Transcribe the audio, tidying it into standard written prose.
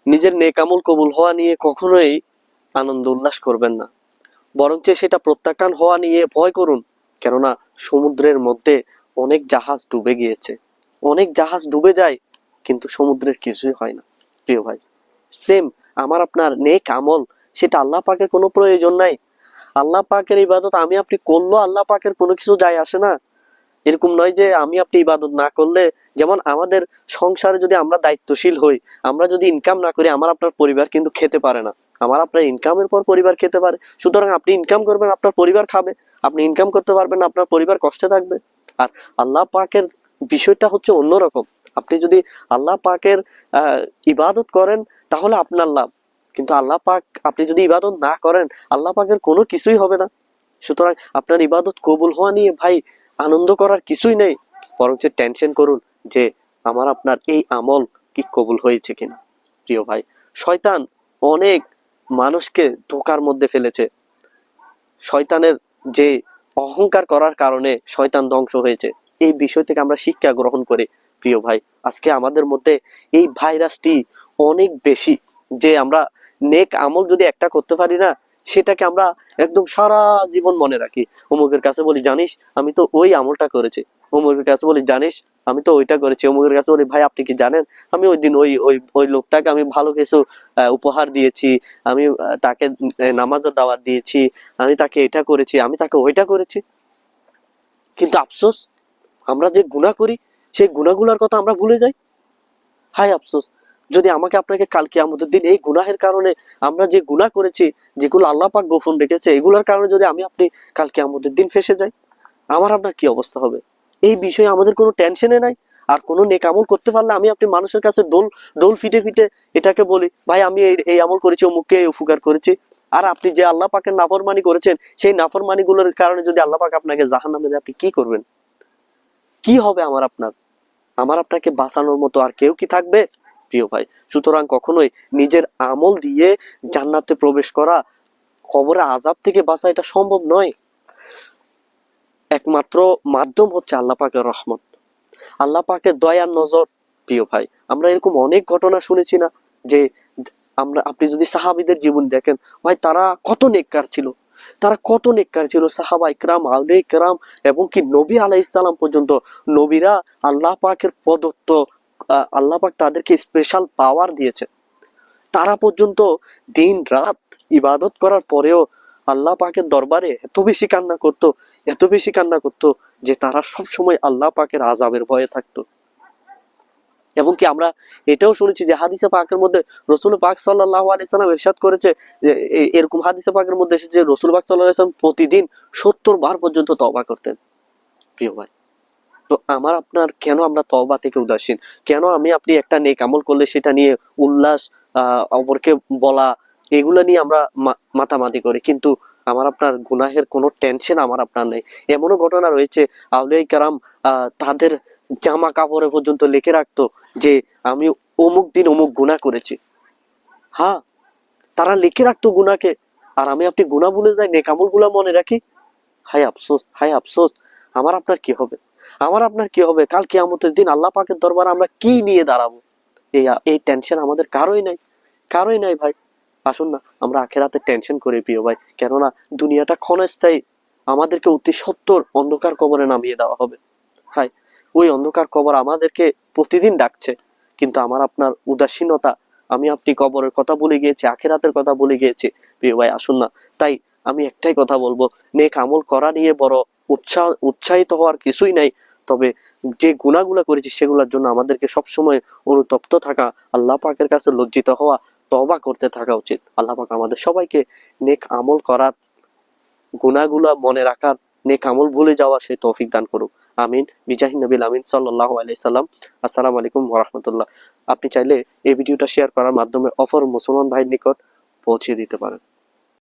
নিজের নেক আমল কবুল হওয়া নিয়ে কখনোই আনন্দ উল্লাস করবেন না, বরঞ্চ সেটা প্রত্যাখ্যান হওয়া নিয়ে ভয় করুন। কেননা সমুদ্রের মধ্যে অনেক জাহাজ ডুবে গিয়েছে, অনেক জাহাজ ডুবে যায়, কিন্তু সমুদ্রের কিছুই হয় না। প্রিয় ভাই, সেম আমার আপনার নেক আমল, সেটা আল্লাহ পাকের কোনো প্রয়োজন নাই। আল্লাহ পাকের ইবাদত আমি আপনি করলেও আল্লাহ পাকের কোনো কিছু যায় আসে না। এরকম নয় যে আমি আপনি ইবাদত না করলে, যেমন আমাদের সংসারে যদি আমরা দায়িত্বশীল হই, আমরা যদি ইনকাম না করি, আমার আপনার পরিবার কিন্তু খেতে পারে না। আমার আপনার ইনকামের পর পরিবার খেতে পারে, সুতরাং আপনি ইনকাম করবেন, আপনার পরিবার খাবে। আপনি ইনকাম করতে পারবেন না, আপনার পরিবার কষ্টে থাকবে। আর আল্লাহ পাকের বিষয়টা হচ্ছে অন্যরকম। আপনি যদি আল্লাহ পাকের ইবাদত করেন তাহলে আপনার লাভ, কিন্তু আল্লাহ পাক আপনি যদি ইবাদত না করেন, আল্লাহ পাকের কোনো কিছুই হবে না। সুতরাং আপনার ইবাদত কবুল হওয়া নিয়ে ভাই আনন্দ করার কিছুই নেই, বরঞ্চ টেনশন করুন যে আমার আপনার এই আমল কি কবুল হয়েছে কিনা। প্রিয় ভাই, শয়তান অনেক মানুষকে ধোঁকার মধ্যে ফেলেছে। শয়তানের যে অহংকার করার কারণে শয়তান ধ্বংস হয়েছে, এই বিষয় থেকে আমরা শিক্ষা গ্রহণ করি। প্রিয় ভাই, আজকে আমাদের মধ্যে এই ভাইরাসটি অনেক বেশি, যে আমরা নেক আমল যদি একটা করতে পারি না, সেটাকে আমরা একদম সারা জীবন মনে রাখি। অমুকের কাছে বলি, জানিস আমি তো ওই আমলটা করেছি। অমুকের কাছে বলি, জানিস আমি তো ওইটা করেছি। অমুকের কাছে বলি, ভাই আপনি কি জানেন আমি ওই দিন ওই ওই ওই লোকটাকে আমি ভালো কিছু উপহার দিয়েছি, আমি তাকে নামাজের দাওয়াত দিয়েছি, আমি তাকে এটা করেছি, আমি তাকে ওইটা করেছি। কিন্তু আফসোস, আমরা যে গুনাহ করি সেই গুনাহগুলোর কথা আমরা ভুলে যাই। হায় আফসোস, যদি আমাকে আপনাকে কাল কিয়ামতের দিন এই গুনাহের কারণে, আমরা যে গুনাহ করেছি, যেগুলো আল্লাহ পাক গোপন রেখেছে, এগুলোর কারণে যদি আমি আপনি কাল কিয়ামতের দিন ফেঁসে যাই, আমার আপনার কি অবস্থা হবে? এই বিষয়ে আমাদের কোনো টেনশনে নাই। আর কোনো নেক আমল করতে পারলে আমি আপনি মানুষের কাছে ডোল ডোল ফিটে ফিটে এটাকে বলি, ভাই আমি এই আমল করেছি, অমুককে এই উপকার করেছি। আর আপনি যে আল্লাহ পাকের নাফরমানি করেছেন, সেই নাফরমানি গুলোর কারণে যদি আল্লাহ পাক আপনাকে জাহান্নামে দেয়, আপনি কি করবেন? কি হবে আমার আপনার? আমার আপনাকে বাঁচানোর মতো আর কেউ কি থাকবে? প্রিয় ভাই, সুতরাং কখনোই নিজের আমল দিয়ে জান্নাতে প্রবেশ করা, কবরের আযাব থেকে বাঁচা, এটা সম্ভব নয়। একমাত্র মাধ্যম হচ্ছে আল্লাহ পাকের রহমত, আল্লাহ পাকের দয়ার নজর। প্রিয় ভাই, আমরা এরকম অনেক ঘটনা শুনেছি না, যে আপনি যদি সাহাবীদের জীবন দেখেন, ভাই তারা কত নেককার ছিল, তারা কত নেককার ছিল। সাহাবা ইকরাম, আউলিয়া ইকরাম, এবং কি নবী আলাইহিস সালাম পর্যন্ত, নবীরা আল্লাহ পাকের প্রদত্ত, আল্লাহ পাক তাদেরকে স্পেশাল পাওয়ার দিয়েছে। তারা পর্যন্ত দিন রাত ইবাদত করার পরেও আল্লাহ পাকের দরবারে এত বেশি কান্না করতো, এত বেশি কান্না করতো, যে তারা সব সময় আল্লাহ পাকের আযাবের ভয়ে থাকতো। এবং কি আমরা এটাও শুনেছি যে হাদিসে পাকের মধ্যে রাসূল পাক সাল্লাল্লাহু আলাইহি সাল্লাম ইরশাদ করেছে, যে এরকম হাদিসে পাকের মধ্যে এসেছে যে রাসূল পাক সাল্লাল্লাহু আলাইহি সাল্লাম প্রতিদিন 70 বার পর্যন্ত তওবা করতেন। প্রিয় ভাই, তো আমার আপনার কেন আমরা তওবা থেকে উদাসীন? কেন আমি আপনি একটা নেক আমল করলে সেটা নিয়ে উল্লাস, অপরকে বলা, এগুলো নিয়ে আমরা মাতামাতি করি, কিন্তু আমার আপনার গুনাহের কোনো টেনশন আমার আপনার নেই। এমনও ঘটনা রয়েছে, আউলিয়া কেরাম তাদের জামা কাপড়ে পর্যন্ত লিখে রাখতো যে আমি অমুক দিন অমুক গুনাহ করেছি। হ্যাঁ, তারা লিখে রাখতো গুনাহকে, আর আমি আপনি গুনাহ ভুলে যাই, নেক আমল গুলা মনে রাখি। হায় আফসোস, হায় আফসোস, আমার আপনার কি হবে? আমার আপনার কি হবে? কাল কিয়ামতের দিন আল্লাহ পাকের দরবারে আমরা কি নিয়ে দাঁড়াবো? এই টেনশন আমাদের কারোই নাই, কারোই নাই ভাই। আসুন না আমরা আখিরাতে টেনশন করি প্রিয় ভাই, কেননা দুনিয়াটা ক্ষণস্থায়ী। আমাদেরকে অতি সত্বর অন্ধকার কবরে নামিয়ে দেওয়া হবে। হায়, ওই অন্ধকার কবর আমাদেরকে প্রতিদিন ডাকছে, কিন্তু আমার আপনার উদাসীনতা, আমি আপনি কবরের কথা ভুলে গিয়েছি, আখিরাতের কথা ভুলে গিয়েছি। প্রিয় ভাই আসুন না, তাই আমি একটাই কথা বলবো, নেক আমল করা নিয়ে বড় উৎসাহিত হওয়ার কিছুই নাই। তবে যে গুনাহগুলো করেছি সেগুলোর জন্য আমাদেরকে সবসময় অনুতপ্ত থাকা, আল্লাহ পাকের কাছে লজ্জিত হওয়া, তওবা করতে থাকা উচিত। আল্লাহ পাক আমাদের সবাইকে নেক আমল করার, গুনাহগুলো মনে রাখার, নেক আমল ভুলে যাওয়ার সেই তৌফিক দান করুক। আমিন, বিজাহি নবীল আমিন সাল্লাল্লাহু আলাইহি সাল্লাম। আসসালামু আলাইকুম ওয়া রাহমাতুল্লাহ। আপনি চাইলে এই ভিডিওটা শেয়ার করার মাধ্যমে অপর মুসলমান ভাইয়ের নিকট পৌঁছে দিতে পারেন।